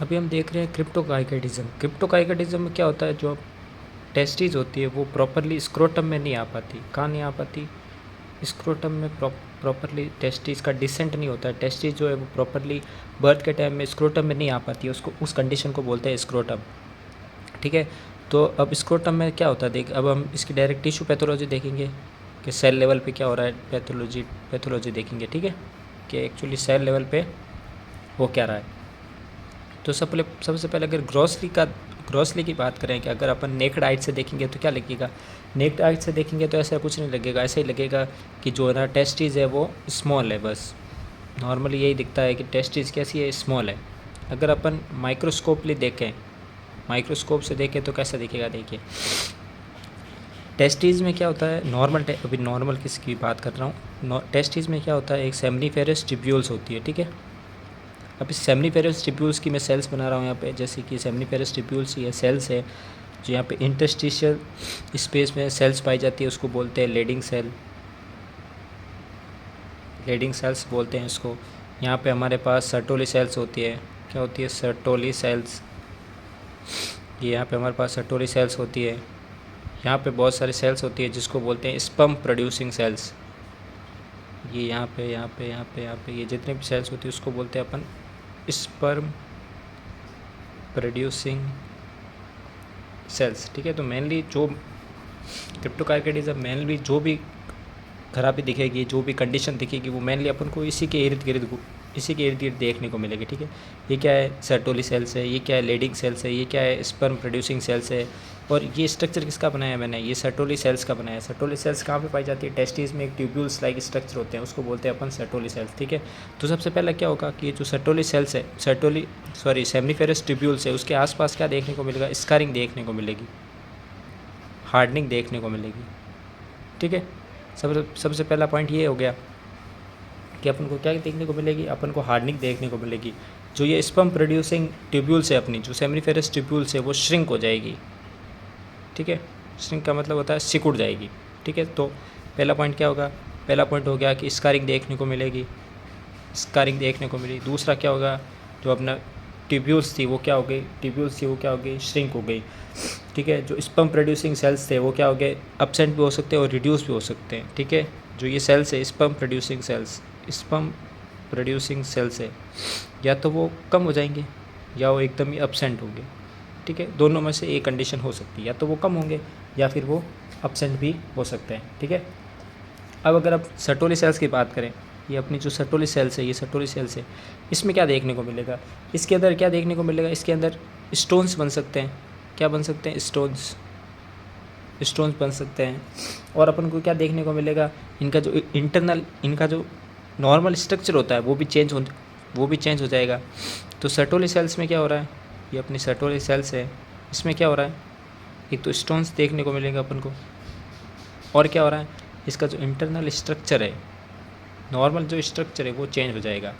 अभी हम देख रहे हैं क्रिप्टोकाइकेटिज्म। क्रिप्टोकाइकेटिज्म में क्या होता है, जो टेस्टिस होती है वो प्रॉपरली स्क्रोटम में नहीं आ पाती। कहाँ नहीं आ पाती? स्क्रोटम में प्रॉपरली टेस्टिस का डिसेंट नहीं होता है। टेस्टिस जो है वो प्रॉपरली बर्थ के टाइम में स्क्रोटम में नहीं आ पाती है, उसको उस कंडीशन को बोलते हैं स्क्रोटम। ठीक है, तो अब स्क्रोटम में क्या होता है, देख अब हम इसकी डायरेक्ट टिश्यू पैथोलॉजी देखेंगे कि सेल लेवल पे क्या हो रहा है, पैथोलॉजी देखेंगे। ठीक है, कि एक्चुअली सेल लेवल पे हो क्या रहा है। तो सबसे पहले अगर ग्रॉसली की बात करें कि अगर अपन नेक्ड आइट से देखेंगे तो क्या लगेगा, नेक्ड आइट से देखेंगे तो ऐसा कुछ नहीं लगेगा। ऐसा ही लगेगा कि जो है ना टेस्टिस है वो स्मॉल है, बस नॉर्मली यही दिखता है कि टेस्टिस कैसी है, स्मॉल है। अगर अपन माइक्रोस्कोपली देखें, माइक्रोस्कोप से देखें तो कैसा दिखेगा, देखिए टेस्टिस में क्या होता है, अभी नॉर्मल किसकी बात कर रहा हूँ। टेस्टिस में क्या होता है, एक सेमनीफेरस ट्यूब्यूल्स होती है। ठीक है, अब इस सेमनीफेरस ट्यूब्यूल्स की मैं सेल्स बना रहा हूँ यहाँ पे, जैसे कि सेमनीफेरस ट्यूब्यूल्स ये सेल्स है जो यहाँ पे इंटरस्टिशियल स्पेस में सेल्स पाई जाती है, उसको बोलते हैं लेडिंग सेल, लेडिंग सेल्स बोलते हैं इसको। यहाँ पे हमारे पास सर्टोली सेल्स होती है। क्या होती है? Sertoli cells. ये यहाँ पे हमारे पास सर्टोली सेल्स होती है। यहाँ पे बहुत सारी सेल्स होती है जिसको बोलते हैं स्पर्म प्रोड्यूसिंग सेल्स। ये यहाँ पे ये जितने भी सेल्स होती है उसको बोलते हैं अपन स्पर्म प्रोड्यूसिंग सेल्स। ठीक है, तो मेनली जो क्रिप्टोकार्केटिज्म मेनली जो भी खराबी दिखेगी, जो भी कंडीशन दिखेगी, वो मेनली अपन को इसी के इर्द गिर्द देखने को मिलेगी। ठीक है, ये क्या है, सर्टोली सेल्स है, ये क्या है, लेडिंग सेल्स है, ये क्या है, स्पर्म प्रोड्यूसिंग सेल्स है। और ये स्ट्रक्चर किसका बनाया है मैंने, ये सर्टोली सेल्स का बनाया है। सर्टोली सेल्स कहाँ पे पाई जाती है? टेस्टिस में एक ट्यूब्यूल्स लाइक स्ट्रक्चर होते हैं, उसको बोलते हैं अपन सर्टोली सेल्स। ठीक है, तो सबसे पहले क्या होगा कि जो सर्टोली सेल्स है, सेमनीफेरस ट्यूब्यूल्स है, उसके आसपास क्या देखने को मिलेगा, स्कारिंग देखने को मिलेगी, हार्डनिंग देखने को मिलेगी। ठीक है, सबसे पहला पॉइंट ये हो गया कि अपन को क्या देखने को मिलेगी, अपन को हार्डनिंग देखने को मिलेगी। जो ये स्पर्म प्रोड्यूसिंग ट्यूब्यूल्स है अपनी, जो सेमनीफेरस ट्यूब्यूल्स है, वो श्रिंक हो जाएगी। ठीक है, श्रिंक का मतलब होता है सिकुड़ जाएगी। ठीक है, तो पहला पॉइंट क्या होगा, पहला पॉइंट हो गया कि स्कारिंग देखने को मिलेगी, स्कारिंग देखने को मिली। दूसरा क्या होगा, जो अपना ट्यूब्यूल्स थी वो क्या हो गई, श्रिंक हो गई। ठीक है, जो स्पर्म प्रोड्यूसिंग सेल्स थे वो क्या हो गए, एब्सेंट भी हो सकते हैं और रिड्यूस भी हो सकते हैं। ठीक है, जो ये सेल्स है स्पर्म प्रोड्यूसिंग सेल्स है, या तो वो कम हो जाएंगे या वो एकदम ही एब्सेंट होंगे। ठीक है, दोनों में से एक कंडीशन हो सकती है, या तो वो कम होंगे या फिर वो एब्सेंट भी हो सकते हैं। ठीक है, अब अगर आप सर्टोली सेल्स की बात करें, ये अपनी जो सर्टोली सेल्स है, ये सर्टोली सेल्स है, इसमें क्या देखने को मिलेगा, इसके अंदर क्या देखने को मिलेगा, इसके अंदर स्टोन्स बन सकते हैं। क्या बन सकते हैं? स्टोन्स बन सकते हैं। और अपन को क्या देखने को मिलेगा, इनका जो नॉर्मल स्ट्रक्चर होता है वो भी चेंज हो जाएगा। तो सर्टोली सेल्स में क्या हो रहा है, ये अपनी सर्टोली सेल्स है, इसमें क्या हो रहा है, एक तो स्टोन्स देखने को मिलेगा अपन को, और क्या हो रहा है, इसका जो इंटरनल स्ट्रक्चर है, नॉर्मल जो स्ट्रक्चर है वो चेंज हो जाएगा।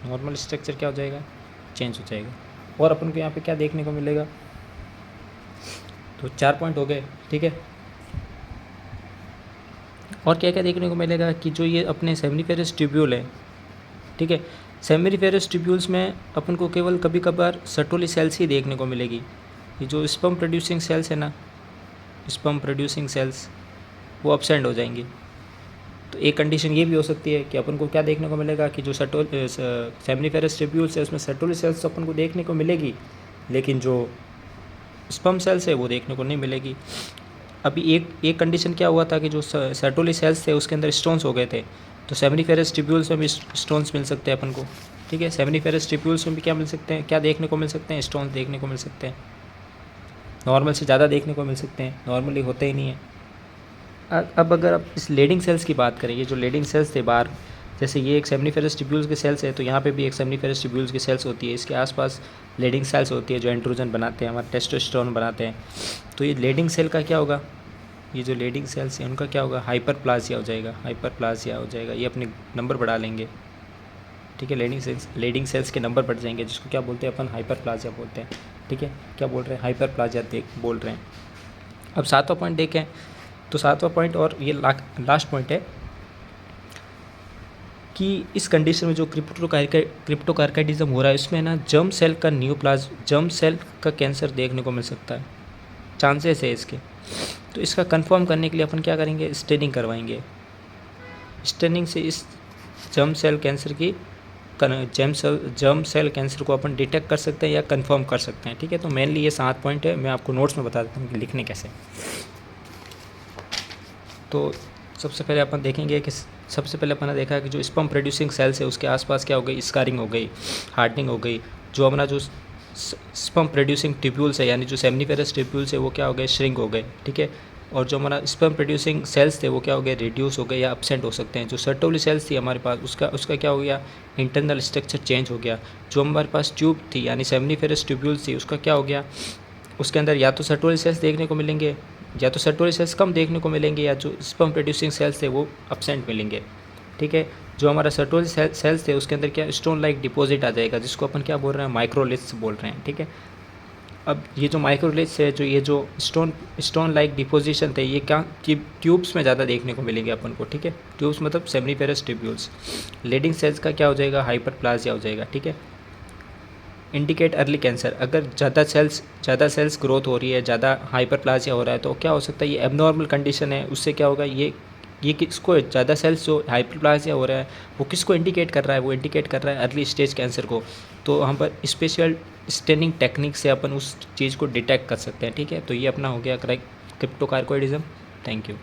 नॉर्मल स्ट्रक्चर क्या हो जाएगा, चेंज हो जाएगा। और अपन को यहाँ पे क्या देखने को मिलेगा, तो 4 पॉइंट हो गए। ठीक है, और क्या क्या देखने को मिलेगा कि जो ये अपने सेमनीफेरस ट्यूब्यूल है, ठीक है, सेमनीफेरस ट्यूब्यूल्स में अपन को केवल कभी कभार सर्टोली सेल्स ही देखने को मिलेगी। ये जो स्पर्म प्रोड्यूसिंग सेल्स है ना, स्पर्म प्रोड्यूसिंग सेल्स वो एब्सेंट हो जाएंगी। तो एक कंडीशन ये भी हो सकती है कि अपन को क्या देखने को मिलेगा कि जो सेमनीफेरस ट्यूब्यूल्स है उसमें सर्टोली सेल्स तो अपन को देखने को मिलेगी, लेकिन जो स्पर्म सेल्स है वो देखने को नहीं मिलेगी। अभी एक कंडीशन क्या हुआ था कि जो सर्टोली सेल्स थे उसके अंदर स्टोन्स हो गए थे, तो सेमनीफेरस ट्यूब्यूल्स में भी स्टोन्स मिल सकते हैं अपन को। ठीक है, सेमनीफेरस ट्यूब्यूल्स में भी क्या मिल सकते हैं, क्या देखने को मिल सकते हैं, स्टोन्स देखने को मिल सकते हैं। नॉर्मल से ज़्यादा देखने को मिल सकते हैं, नॉर्मली होते ही नहीं है। अब अगर आप इस लेडिंग सेल्स की बात करें, ये जो लेडिंग सेल्स थे बाहर, जैसे ये एक सेमनीफेरस ट्यूब्यूल्स के सेल्स है, तो यहाँ पे भी एक सेमनीफेरस ट्यूब्यूल्स की सेल्स होती है, इसके आसपास लेडिंग सेल्स होती है जो एंड्रोजन बनाते हैं, हमारे टेस्टोस्टेरोन बनाते हैं। तो ये लेडिंग सेल का क्या होगा, ये जो लेडिंग सेल्स हैं उनका क्या होगा, हाइपरप्लासिया हो जाएगा, ये अपने नंबर बढ़ा लेंगे। ठीक है, लेडिंग सेल्स के नंबर बढ़ जाएंगे, जिसको क्या बोलते हैं अपन, हाइपरप्लासिया बोलते हैं। ठीक है, क्या बोल रहे हैं, हाइपरप्लासिया बोल रहे हैं। अब 7वां पॉइंट देखें, तो 7वां पॉइंट और ये लास्ट पॉइंट है कि इस कंडीशन में जो क्रिप्टोकार्काइटिज्म हो रहा है इसमें ना जर्म सेल का न्यूप्लाज्म जर्म सेल का कैंसर देखने को मिल सकता है, चांसेस है इसके। तो इसका कंफर्म करने के लिए अपन क्या करेंगे, स्टेनिंग करवाएंगे। स्टेनिंग से इस जर्म सेल कैंसर की जर्म सेल कैंसर को अपन डिटेक्ट कर सकते हैं या कंफर्म कर सकते हैं, ठीक है। तो मेनली ये 7 पॉइंट है, मैं आपको नोट्स में बता देता हूँ कि लिखने कैसे। तो सबसे पहले अपन देखेंगे कि सबसे पहले अपन ने देखा कि जो स्पर्म प्रोड्यूसिंग सेल्स है उसके आसपास क्या हो गई, स्कारिंग हो गई, हार्डनिंग हो गई। जो हमारा जो स्पर्म प्रोड्यूसिंग ट्यूब्यूल्स है यानी जो सेमनीफेरस ट्यूब्यूल्स है वो क्या हो गए, श्रिंक हो गए, ठीक है। और जो हमारा स्पर्म प्रोड्यूसिंग सेल्स थे वो क्या हो गए, रिड्यूस हो गए या एब्सेंट हो सकते हैं। जो सर्टोली सेल्स थी हमारे पास उसका क्या हो गया, इंटरनल स्ट्रक्चर चेंज हो गया। जो हमारे पास ट्यूब थी यानी सेमनीफेरस ट्यूब्यूल्स थी उसका क्या हो गया, उसके अंदर या तो सर्टोली सेल्स देखने को मिलेंगे, या तो सर्टोली सेल्स कम देखने को मिलेंगे, या जो स्पर्म प्रोड्यूसिंग सेल्स थे वो एब्सेंट मिलेंगे, ठीक है। जो हमारा सर्टोली सेल्स थे उसके अंदर क्या स्टोन लाइक डिपॉजिट आ जाएगा, जिसको अपन क्या बोल रहे हैं, माइक्रोलिथ्स बोल रहे हैं, ठीक है। अब ये जो माइक्रोलिथ्स है, जो ये जो स्टोन लाइक डिपोजिशन थे, ये क्या ट्यूब्स में ज़्यादा देखने को मिलेंगे अपन को, ठीक है। ट्यूब्स मतलब सेमनीफेरस ट्यूब्यूल्स। लीडिंग सेल्स का क्या हो जाएगा, हाइपरप्लासिया हो जाएगा, ठीक है। इंडिकेट अर्ली कैंसर, अगर ज़्यादा सेल्स ग्रोथ हो रही है, ज़्यादा हाइपरप्लासिया हो रहा है तो क्या हो सकता है, ये एबनॉर्मल कंडीशन है। उससे क्या होगा, ये किसको, ज़्यादा सेल्स जो हाइपरप्लासिया हो रहा है वो किसको इंडिकेट कर रहा है, वो इंडिकेट कर रहा है अर्ली स्टेज कैंसर को। तो हम पर स्पेशल स्टेनिंग टेक्निक से अपन उस चीज़ को डिटेक्ट कर सकते हैं, ठीक है। तो ये अपना हो गया क्रिप्टोकार्कोइडिज्म। Thank you.